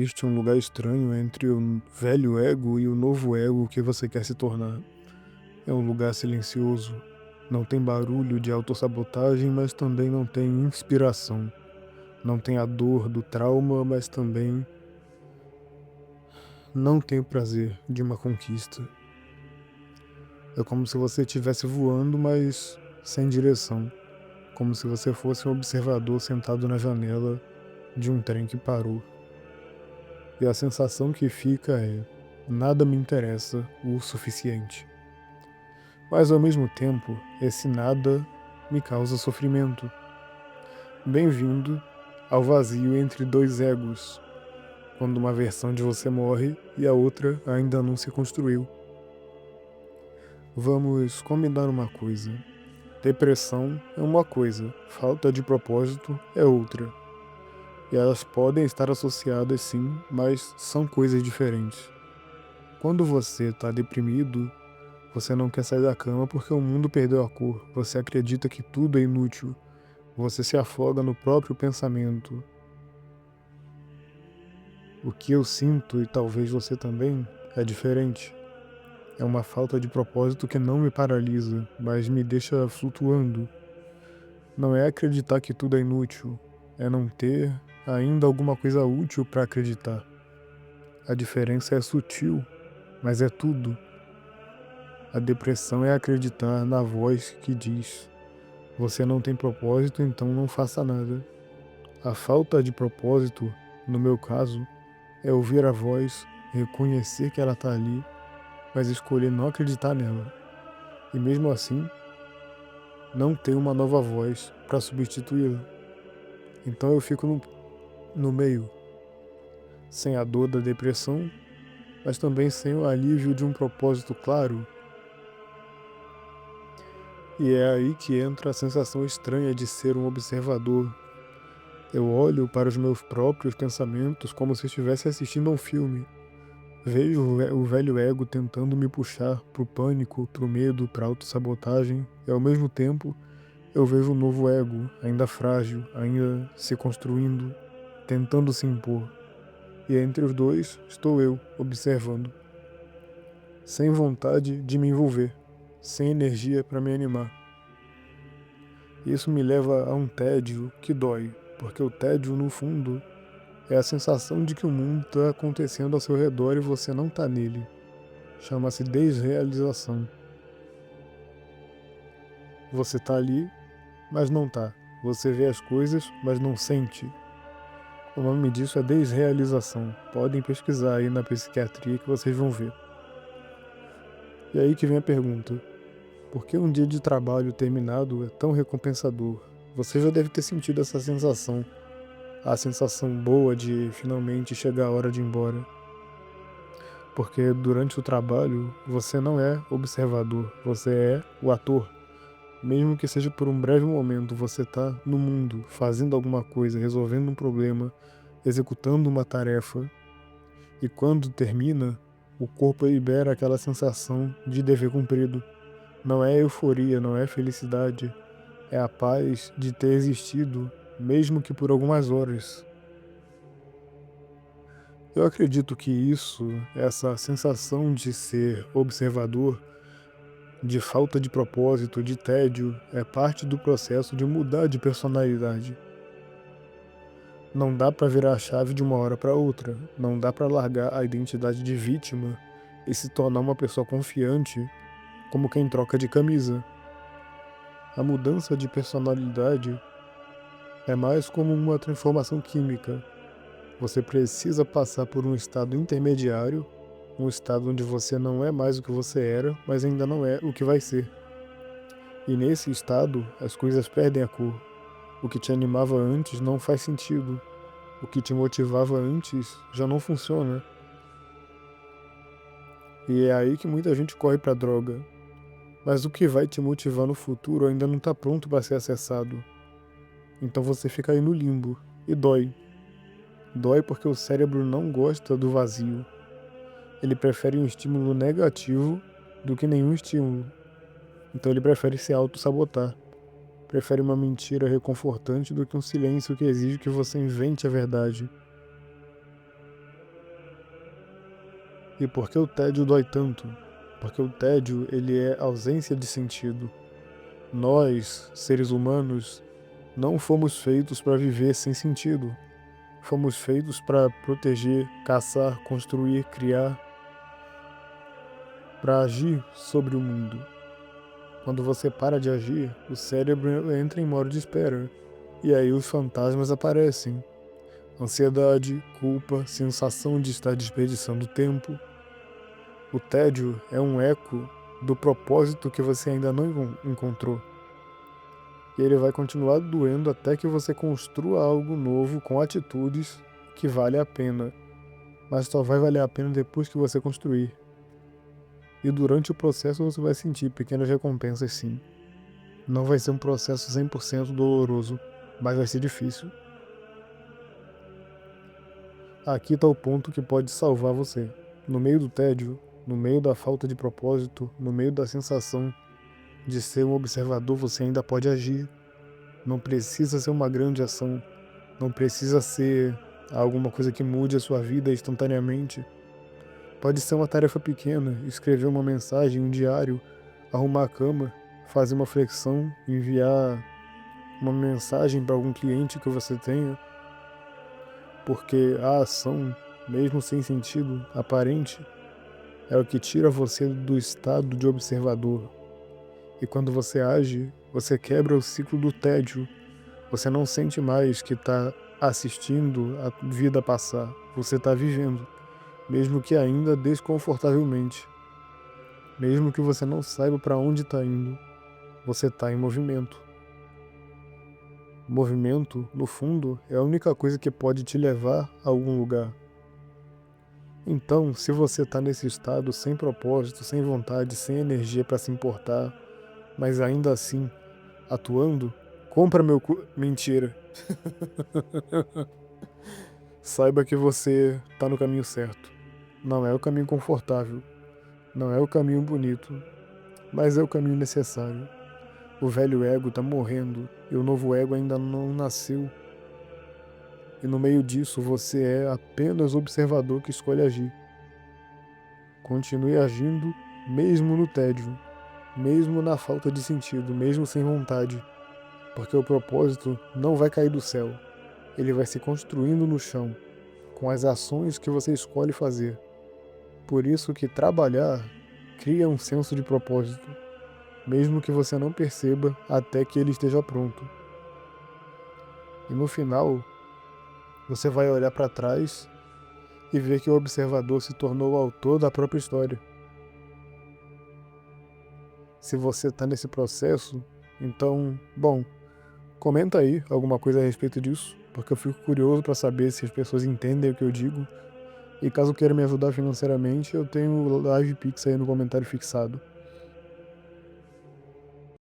existe um lugar estranho entre o velho ego e o novo ego que você quer se tornar. É um lugar silencioso. Não tem barulho de autossabotagem, mas também não tem inspiração. Não tem a dor do trauma, mas também não tem o prazer de uma conquista. É como se você estivesse voando, mas sem direção. Como se você fosse um observador sentado na janela de um trem que parou. E a sensação que fica é: nada me interessa o suficiente. Mas ao mesmo tempo, esse nada me causa sofrimento. Bem-vindo ao vazio entre dois egos, quando uma versão de você morre e a outra ainda não se construiu. Vamos combinar uma coisa. Depressão é uma coisa, falta de propósito é outra. E elas podem estar associadas sim, mas são coisas diferentes. Quando você está deprimido, você não quer sair da cama porque o mundo perdeu a cor. Você acredita que tudo é inútil. Você se afoga no próprio pensamento. O que eu sinto, e talvez você também, é diferente. É uma falta de propósito que não me paralisa, mas me deixa flutuando. Não é acreditar que tudo é inútil, é não ter ainda alguma coisa útil para acreditar. A diferença é sutil, mas é tudo. A depressão é acreditar na voz que diz: você não tem propósito, então não faça nada. A falta de propósito, no meu caso, é ouvir a voz, reconhecer que ela está ali, mas escolher não acreditar nela. E mesmo assim, não ter uma nova voz para substituí-la. Então eu fico no meio, sem a dor da depressão, mas também sem o alívio de um propósito claro. E é aí que entra a sensação estranha de ser um observador. Eu olho para os meus próprios pensamentos como se estivesse assistindo a um filme. Vejo o velho ego tentando me puxar pro pânico, pro medo, pra autossabotagem, e ao mesmo tempo eu vejo um novo ego, ainda frágil, ainda se construindo, tentando se impor. E entre os dois estou eu, observando, sem vontade de me envolver, sem energia para me animar. Isso me leva a um tédio que dói, porque o tédio, no fundo, é a sensação de que o mundo está acontecendo ao seu redor e você não está nele. Chama-se desrealização. Você está ali, mas não está. Você vê as coisas, mas não sente. O nome disso é desrealização. Podem pesquisar aí na psiquiatria que vocês vão ver. E aí que vem a pergunta: por que um dia de trabalho terminado é tão recompensador? Você já deve ter sentido essa sensação. A sensação boa de finalmente chegar a hora de ir embora. Porque durante o trabalho você não é observador, você é o ator. Mesmo que seja por um breve momento, você está no mundo, fazendo alguma coisa, resolvendo um problema, executando uma tarefa. E quando termina, o corpo libera aquela sensação de dever cumprido. Não é euforia, não é felicidade, é a paz de ter existido, mesmo que por algumas horas. Eu acredito que isso, essa sensação de ser observador, de falta de propósito, de tédio, é parte do processo de mudar de personalidade. Não dá pra virar a chave de uma hora pra outra, não dá pra largar a identidade de vítima e se tornar uma pessoa confiante, como quem troca de camisa. A mudança de personalidade é mais como uma transformação química. Você precisa passar por um estado intermediário, um estado onde você não é mais o que você era, mas ainda não é o que vai ser. E nesse estado, as coisas perdem a cor. O que te animava antes não faz sentido. O que te motivava antes já não funciona. E é aí que muita gente corre pra droga. Mas o que vai te motivar no futuro ainda não tá pronto para ser acessado. Então você fica aí no limbo. E dói. Dói porque o cérebro não gosta do vazio. Ele prefere um estímulo negativo do que nenhum estímulo. Então ele prefere se auto-sabotar. Prefere uma mentira reconfortante do que um silêncio que exige que você invente a verdade. E por que o tédio dói tanto? Porque o tédio, ele é ausência de sentido. Nós, seres humanos, não fomos feitos para viver sem sentido. Fomos feitos para proteger, caçar, construir, criar, para agir sobre o mundo. Quando você para de agir, o cérebro entra em modo de espera. E aí os fantasmas aparecem. Ansiedade, culpa, sensação de estar desperdiçando tempo. O tédio é um eco do propósito que você ainda não encontrou. E ele vai continuar doendo até que você construa algo novo com atitudes que vale a pena. Mas só vai valer a pena depois que você construir. E durante o processo você vai sentir pequenas recompensas, sim. Não vai ser um processo 100% doloroso, mas vai ser difícil. Aqui está o ponto que pode salvar você. No meio do tédio, no meio da falta de propósito, no meio da sensação de ser um observador, você ainda pode agir. Não precisa ser uma grande ação, não precisa ser alguma coisa que mude a sua vida instantaneamente. Pode ser uma tarefa pequena, escrever uma mensagem, um diário, arrumar a cama, fazer uma flexão, enviar uma mensagem para algum cliente que você tenha. Porque a ação, mesmo sem sentido aparente, é o que tira você do estado de observador. E quando você age, você quebra o ciclo do tédio. Você não sente mais que está assistindo a vida passar. Você está vivendo, mesmo que ainda desconfortavelmente. Mesmo que você não saiba para onde está indo, você está em movimento. Movimento, no fundo, é a única coisa que pode te levar a algum lugar. Então, se você está nesse estado sem propósito, sem vontade, sem energia para se importar, mas ainda assim atuando, compra meu Mentira. Saiba que você está no caminho certo. Não é o caminho confortável, não é o caminho bonito, mas é o caminho necessário. O velho ego está morrendo e o novo ego ainda não nasceu. E no meio disso você é apenas observador que escolhe agir. Continue agindo mesmo no tédio, mesmo na falta de sentido, mesmo sem vontade, porque o propósito não vai cair do céu. Ele vai se construindo no chão, com as ações que você escolhe fazer. Por isso que trabalhar cria um senso de propósito, mesmo que você não perceba até que ele esteja pronto. E no final, você vai olhar para trás e ver que o observador se tornou o autor da própria história. Se você está nesse processo, então, bom, comenta aí alguma coisa a respeito disso, porque eu fico curioso para saber se as pessoas entendem o que eu digo. E caso queira me ajudar financeiramente, eu tenho o Live Pix aí no comentário fixado.